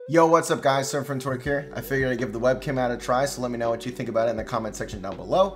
Yo, what's up guys, Surf-N-Twerk here. I figured I'd give the webcam out a try, so let me know what you think about it in the comment section down below.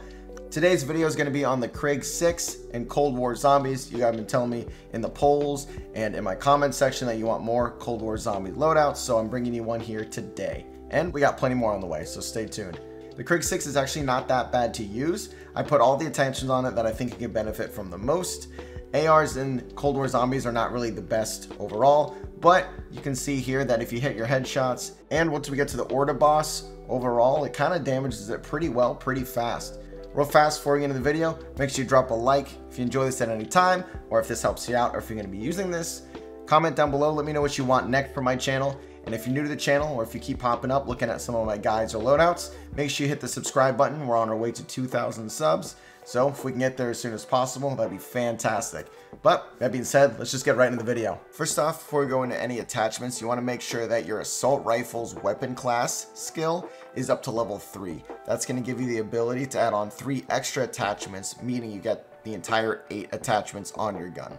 Today's video is going to be on the Krig 6 and Cold War Zombies. You guys have been telling me in the polls and in my comment section that you want more Cold War Zombie loadouts, so I'm bringing you one here today. And we got plenty more on the way, so stay tuned. The Krig 6 is actually not that bad to use. I put all the attentions on it that I think you can benefit from the most. ARs in Cold War Zombies are not really the best overall, but you can see here that if you hit your headshots, and once we get to the Order boss, overall, it kind of damages it pretty well, pretty fast. Real fast before we get into the video, make sure you drop a like if you enjoy this at any time, or if this helps you out, or if you're going to be using this. Comment down below, let me know what you want next for my channel. And if you're new to the channel, or if you keep popping up looking at some of my guides or loadouts, make sure you hit the subscribe button. We're on our way to 2,000 subs. So if we can get there as soon as possible, that'd be fantastic. But that being said, let's just get right into the video. First off, before we go into any attachments, you want to make sure that your assault rifle's weapon class skill is up to level 3. That's going to give you the ability to add on 3 extra attachments, meaning you get the entire 8 attachments on your gun.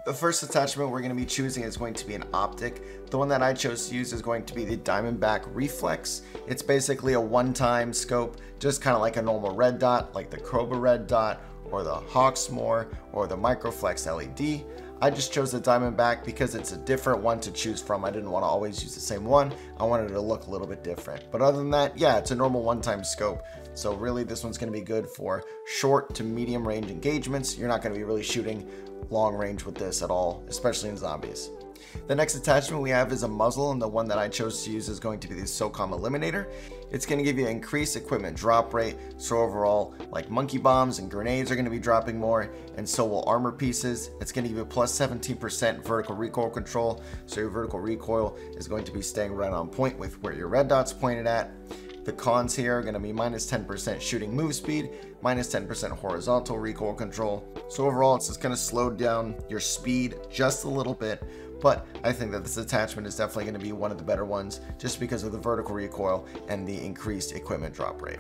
The first attachment we're going to be choosing is going to be an optic. The one that I chose to use is going to be the Diamondback Reflex. It's basically a one-time scope, just kind of like a normal red dot, like the Cobra red dot, or the Hawksmoor, or the Microflex LED. I just chose the Diamondback because it's a different one to choose from. I didn't want to always use the same one. I wanted it to look a little bit different. But other than that, yeah, it's a normal one-time scope. So really this one's going to be good for short to medium range engagements. You're not going to be really shooting long range with this at all, especially in zombies. The next attachment we have is a muzzle, and the one that I chose to use is going to be the SOCOM Eliminator. It's going to give you increased equipment drop rate, so overall, like monkey bombs and grenades are going to be dropping more, and so will armor pieces. It's going to give you plus 17% vertical recoil control, so your vertical recoil is going to be staying right on point with where your red dot's pointed at. The cons here are going to be minus 10% shooting move speed, minus 10% horizontal recoil control. So overall, it's just going to slow down your speed just a little bit, but I think that this attachment is definitely going to be one of the better ones just because of the vertical recoil and the increased equipment drop rate.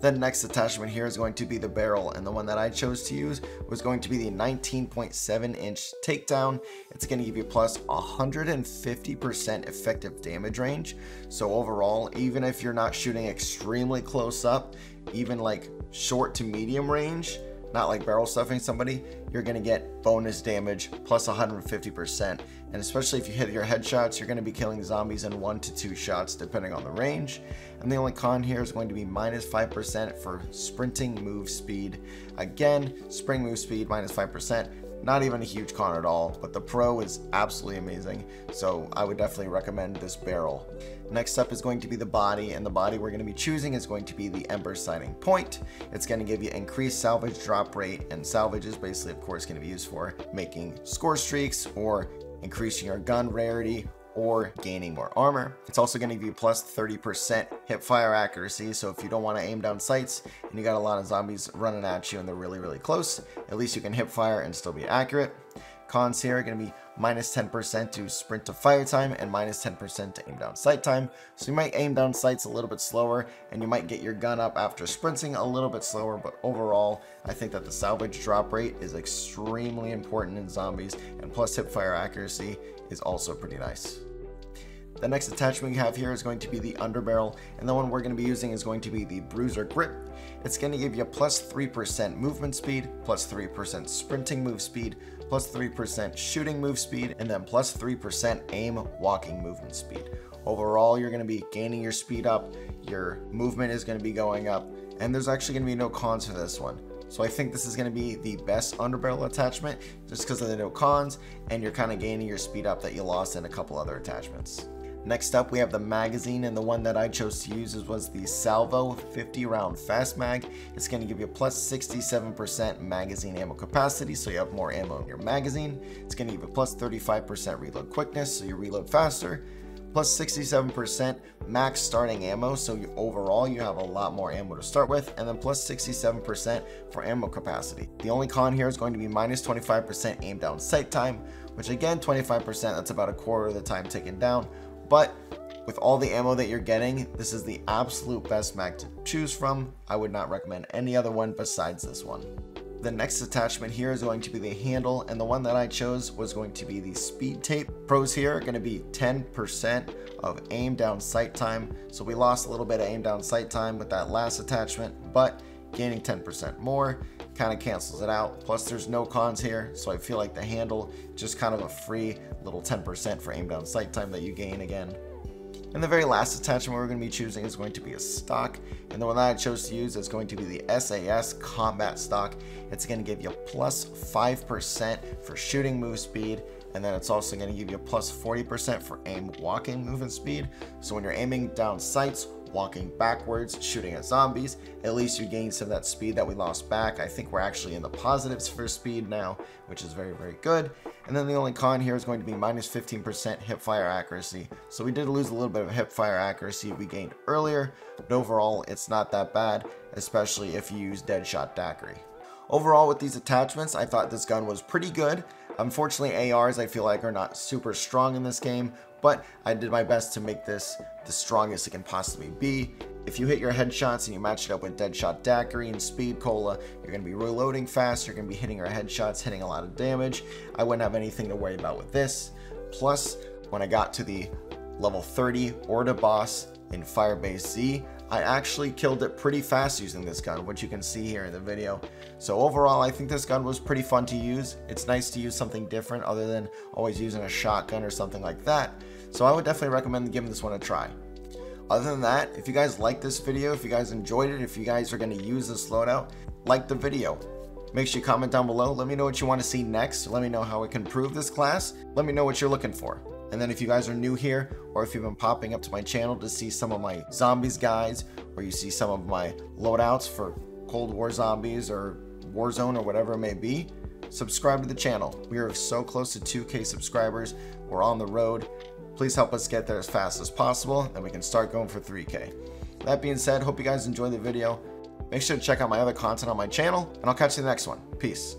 The next attachment here is going to be the barrel, and the one that I chose to use was going to be the 19.7-inch takedown. It's going to give you plus 150% effective damage range. So overall, even if you're not shooting extremely close up, even like short to medium range, not like barrel stuffing somebody, you're going to get bonus damage plus 150%. And especially if you hit your headshots, you're going to be killing zombies in 1 to 2 shots depending on the range. And the only con here is going to be minus 5% for sprinting move speed. Again, spring move speed minus 5%. Not even a huge con at all, but the pro is absolutely amazing, so I would definitely recommend this barrel. Next up is going to be the body, and the body we're going to be choosing is going to be the Ember Sighting Point. It's going to give you increased salvage drop rate, and salvage is basically, of course, going to be used for making score streaks or increasing your gun rarity or gaining more armor. It's also going to give you plus 30% hip fire accuracy, so if you don't want to aim down sights and you got a lot of zombies running at you and they're really close, at least you can hip fire and still be accurate. Cons here are going to be minus 10% to sprint to fire time and minus 10% to aim down sight time. So you might aim down sights a little bit slower and you might get your gun up after sprinting a little bit slower, but overall I think that the salvage drop rate is extremely important in zombies, and plus hip fire accuracy is also pretty nice. The next attachment we have here is going to be the underbarrel, and the one we're going to be using is going to be the Bruiser Grip. It's going to give you plus 3% movement speed, plus 3% sprinting move speed, plus 3% shooting move speed, and then plus 3% aim walking movement speed. Overall, you're going to be gaining your speed up, your movement is going to be going up, and there's actually going to be no cons for this one. So I think this is going to be the best underbarrel attachment just because of the no cons, and you're kind of gaining your speed up that you lost in a couple other attachments. Next up, we have the magazine, and the one that I chose to use was the Salvo 50 round fast mag. It's going to give you plus 67% magazine ammo capacity, so you have more ammo in your magazine. It's going to give you plus 35% reload quickness, so you reload faster. Plus 67% max starting ammo, so overall you have a lot more ammo to start with, and then plus 67% for ammo capacity. The only con here is going to be minus 25% aim down sight time, which again, 25%, that's about a quarter of the time taken down. But with all the ammo that you're getting, this is the absolute best mag to choose from. I would not recommend any other one besides this one. The next attachment here is going to be the handle, and the one that I chose was going to be the speed tape. Pros here are going to be 10% of aim down sight time. So we lost a little bit of aim down sight time with that last attachment, but gaining 10% more kind of cancels it out. Plus there's no cons here, so I feel like the handle just kind of a free little 10% for aim down sight time that you gain again. And the very last attachment we're going to be choosing is going to be a stock, and the one that I chose to use is going to be the SAS Combat Stock. It's going to give you plus 5% for shooting move speed, and then it's also going to give you plus 40% for aim walking movement speed. So when you're aiming down sights, walking backwards, shooting at zombies, at least you gain some of that speed that we lost back. I think we're actually in the positives for speed now, which is very, very good. And then the only con here is going to be minus 15% hipfire accuracy. So we did lose a little bit of hipfire accuracy we gained earlier, but overall it's not that bad, especially if you use Deadshot Daiquiri. Overall, with these attachments, I thought this gun was pretty good. Unfortunately, ARs I feel like are not super strong in this game, but I did my best to make this the strongest it can possibly be. If you hit your headshots and you match it up with Deadshot Daiquiri and Speed Cola, you're going to be reloading fast, you're going to be hitting your headshots, hitting a lot of damage. I wouldn't have anything to worry about with this. Plus, when I got to the level 30 Orda boss in Firebase Z, I actually killed it pretty fast using this gun, which you can see here in the video. So overall, I think this gun was pretty fun to use. It's nice to use something different other than always using a shotgun or something like that. So I would definitely recommend giving this one a try. Other than that, if you guys liked this video, if you guys enjoyed it, if you guys are going to use this loadout, like the video. Make sure you comment down below. Let me know what you want to see next. Let me know how I can improve this class. Let me know what you're looking for. And then if you guys are new here, or if you've been popping up to my channel to see some of my zombies guides, or you see some of my loadouts for Cold War zombies or Warzone or whatever it may be, subscribe to the channel. We are so close to 2K subscribers. We're on the road. Please help us get there as fast as possible, and we can start going for 3K. That being said, hope you guys enjoyed the video. Make sure to check out my other content on my channel, and I'll catch you in the next one. Peace.